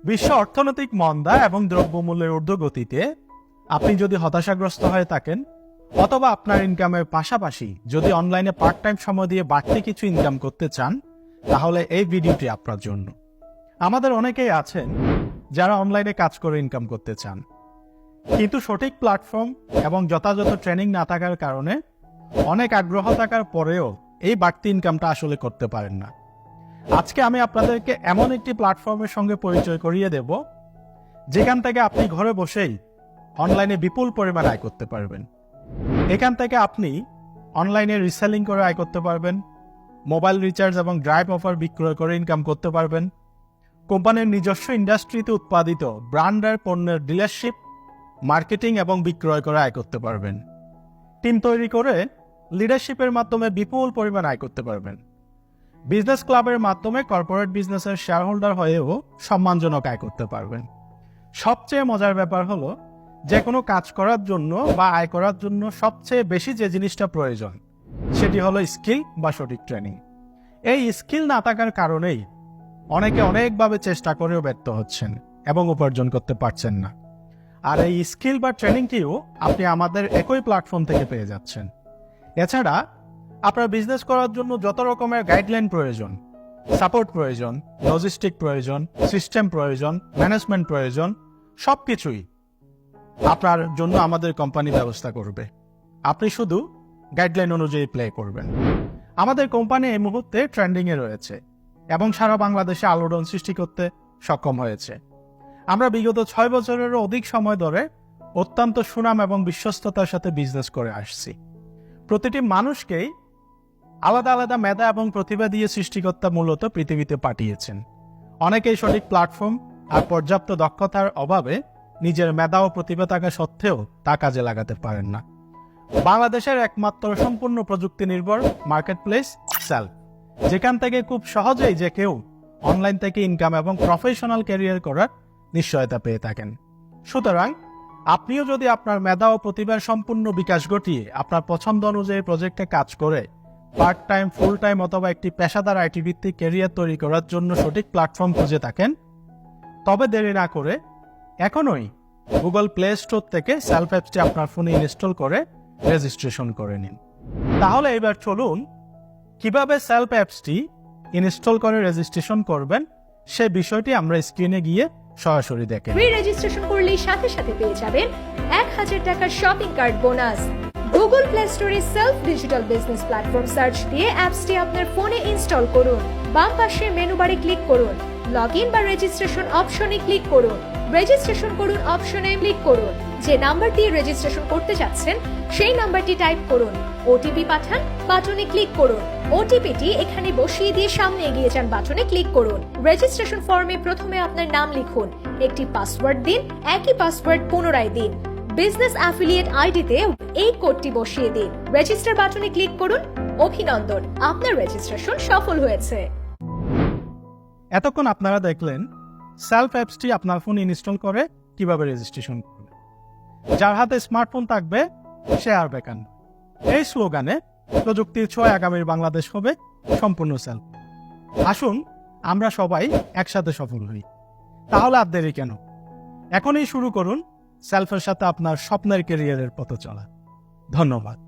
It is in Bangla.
বিশ্ব অর্থনৈতিক মন্দা এবং দ্রব্যমূল্যের ঊর্ধ্বগতিতে আপনি যদি হতাশাগ্রস্ত হয়ে থাকেন অথবা আপনার ইনকামের পাশাপাশি যদি অনলাইনে পার্ট টাইম সময় দিয়ে বাড়তি কিছু ইনকাম করতে চান, তাহলে এই ভিডিওটি আপনার জন্য। আমাদের অনেকেই আছেন যারা অনলাইনে কাজ করে ইনকাম করতে চান, কিন্তু সঠিক প্ল্যাটফর্ম এবং যথাযথ ট্রেনিং না থাকার কারণে অনেক আগ্রহ থাকার পরেও এই বাড়তি ইনকামটা আসলে করতে পারেন না। আজকে আমি আপনাদেরকে এমন একটি প্ল্যাটফর্মের সঙ্গে পরিচয় করিয়ে দেব যেখান থেকে আপনি ঘরে বসেই অনলাইনে বিপুল পরিমাণ আয় করতে পারবেন। এখান থেকে আপনি অনলাইনে রিসেলিং করে আয় করতে পারবেন, মোবাইল রিচার্জ এবং ড্রাইভ অফার বিক্রয় করে ইনকাম করতে পারবেন, কোম্পানির নিজস্ব ইন্ডাস্ট্রিতে উৎপাদিত ব্র্যান্ডের পণ্যের ডিলারশিপ, মার্কেটিং এবং বিক্রয় করে আয় করতে পারবেন, টিম তৈরি করে লিডারশিপের মাধ্যমে বিপুল পরিমাণ আয় করতে পারবেন, বিজনেস ক্লাবের মাধ্যমে কর্পোরেট বিজনেসের শেয়ার হোল্ডার হয়েও সম্মানজনক আয় করতে পারবেন। সবচেয়ে মজার ব্যাপার হলো, যে কোনো কাজ করার জন্য বা আয় করার জন্য সবচেয়ে বেশি যে জিনিসটা প্রয়োজন সেটি হলো স্কিল বা সঠিক ট্রেনিং। এই স্কিল না থাকার কারণেই অনেকে অনেকভাবে চেষ্টা করেও ব্যর্থ হচ্ছেন এবং উপার্জন করতে পারছেন না। আর এই স্কিল বা ট্রেনিংটিও আপনি আমাদের একই প্ল্যাটফর্ম থেকে পেয়ে যাচ্ছেন। এছাড়া আপনার বিজনেস করার জন্য যত রকমের গাইডলাইন প্রয়োজন, সাপোর্ট প্রয়োজন, লজিস্টিক প্রয়োজন, সিস্টেম প্রয়োজন, ম্যানেজমেন্ট প্রয়োজন, সবকিছুই আপনার জন্য আমাদের কোম্পানি ব্যবস্থা করবে। আপনি শুধু গাইডলাইন অনুযায়ী প্লে করবেন। আমাদের কোম্পানি এই মুহূর্তে ট্রেন্ডিংয়ে রয়েছে এবং সারা বাংলাদেশে আলোড়ন সৃষ্টি করতে সক্ষম হয়েছে। আমরা বিগত 6 বছরেরও অধিক সময় ধরে অত্যন্ত সুনাম এবং বিশ্বস্ততার সাথে বিজনেস করে আসছি। প্রতিটি মানুষকেই আলাদা আলাদা মেধা এবং প্রতিভা দিয়ে সৃষ্টিকর্তা মূলত পৃথিবীতে পাঠিয়েছেন। অনেকেই সঠিক প্ল্যাটফর্ম আর পর্যাপ্ত দক্ষতার অভাবে নিজের মেধা ও প্রতিভা থাকা সত্ত্বেও তা কাজে লাগাতে পারেন না। বাংলাদেশের একমাত্র সম্পূর্ণ প্রযুক্তি নির্ভর মার্কেট প্লেস সেলফ, যেখান থেকে খুব সহজেই যে কেউ অনলাইন থেকে ইনকাম এবং প্রফেশনাল ক্যারিয়ার করার নিশ্চয়তা পেয়ে থাকেন। সুতরাং আপনিও যদি আপনার মেধা ও প্রতিভার সম্পূর্ণ বিকাশ ঘটিয়ে আপনার পছন্দ অনুযায়ী প্রজেক্টে কাজ করে পার্ট টাইম, ফুল টাইম অথবা একটি পেশাদার আইটি ভিত্তিক ক্যারিয়ার তৈরি করার জন্য সঠিক প্ল্যাটফর্ম খুঁজে থাকেন, তবে দেরি না করে এখনই গুগল প্লে স্টোর থেকে সেলফ অ্যাপসটি আপনার ফোনে ইনস্টল করে রেজিস্ট্রেশন করে নিন। তাহলে এবার চলুন কিভাবে সেলফ অ্যাপসটি ইনস্টল করে রেজিস্ট্রেশন করবেন সে বিষয়টি আমরা স্ক্রিনে গিয়ে সরাসরি দেখেন। ফ্রি রেজিস্ট্রেশন করলেই সাথে সাথে পেয়ে যাবেন 1000 টাকার shopping cart bonus. Google play স্টোরে self digital business platform search দিয়ে অ্যাপসটি আপনার ফোনে ইনস্টল করুন। বাম পাশের মেনু বারে ক্লিক করুন, লগইন বা রেজিস্ট্রেশন অপশনে ক্লিক করুন, রেজিস্ট্রেশন করুন অপশনে ক্লিক করুন। যে নাম্বার দিয়ে রেজিস্ট্রেশন করতে যাচ্ছেন সেই নাম্বারটি টাইপ করুন, ওটিপি পাঠান বাটনে ক্লিক করুন। ওটিপিটি এখানে বসিয়ে দিয়ে সামনে এগিয়ে যান বাটনে ক্লিক করুন। রেজিস্ট্রেশন ফর্মে প্রথমে আপনার নাম লিখুন, একটি পাসওয়ার্ড দিন, একই পাসওয়ার্ড পুনরায় দিন। বিজনেস অ্যাফিলিয়েট আইডিতে এই কোডটি বসিয়ে দিন, রেজিস্টার বাটনে ক্লিক করুন। অভিনন্দন, আপনার রেজিস্ট্রেশন সফল হয়েছে। এতক্ষণ আপনারা দেখলেন সেলফ অ্যাপসটি আপনার ফোন ইনস্টল করে কিভাবে রেজিস্ট্রেশন করবেন। যার হাতে স্মার্টফোন থাকবে সে আর বেকার নয়। এই স্লোগানে প্রযুক্তির ছোঁয়া আগামীর বাংলাদেশ হবে সম্পূর্ণ সেলফ। আসুন আমরা সবাই একসাথে সফল হই। তাহলে আর দেরি কেন? এখনই শুরু করুন সেলফের সাথে আপনার স্বপ্নের ক্যারিয়ারের পথ চলা। ধন্যবাদ।